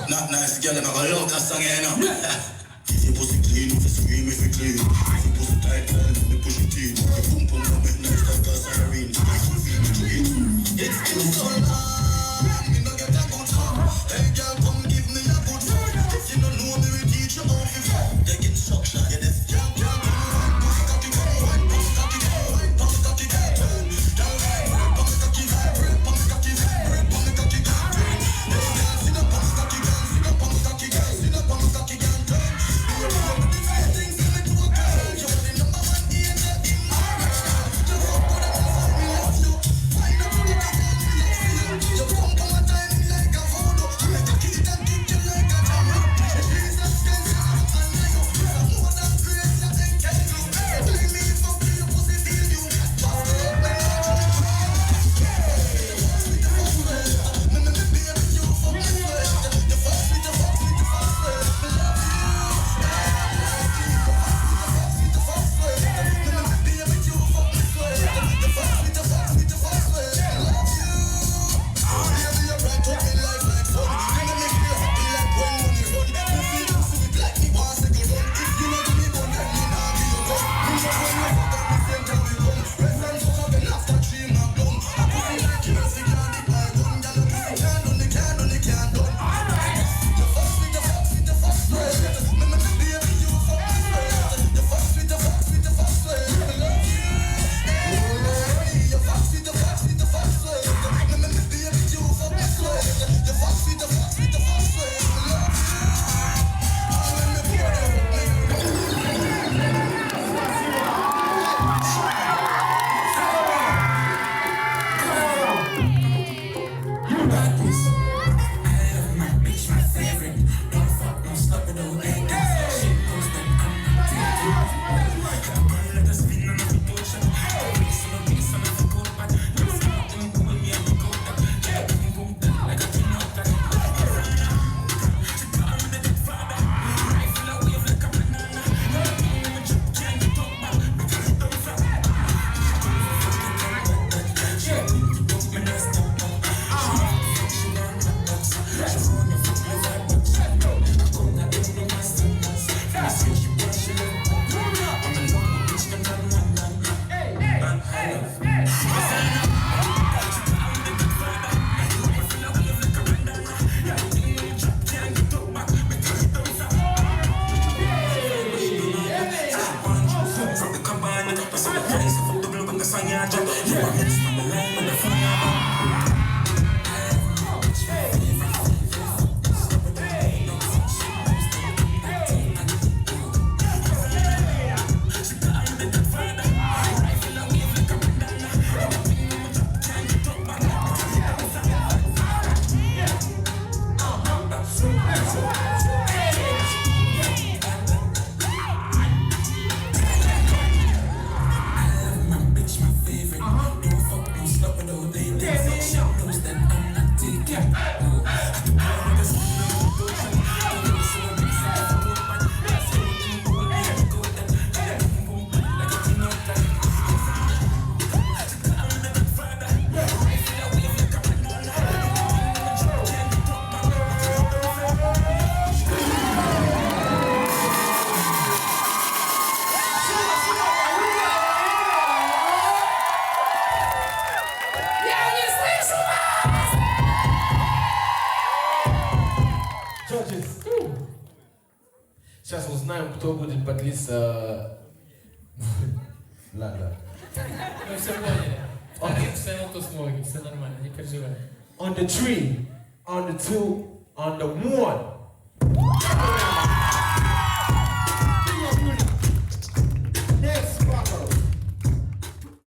Not nice, girl, I'm gonna love that song, you know. If your pussy clean, if you scream, if you clean. If your pussy tight, girl, let me push it in. Your pum pum come with nice, that's the siren. It's been so long, me no get a good fuck. Hey, girl, come give me a good fuck. If you don't know me, we teach you how to fuck. Take instruction, you this. Сейчас узнаем, кто будет подлиться... Ладно. Мы все поняли. Вторым все на ту смоги, все нормально, не переживай. On the 3, on the 2, on the 1.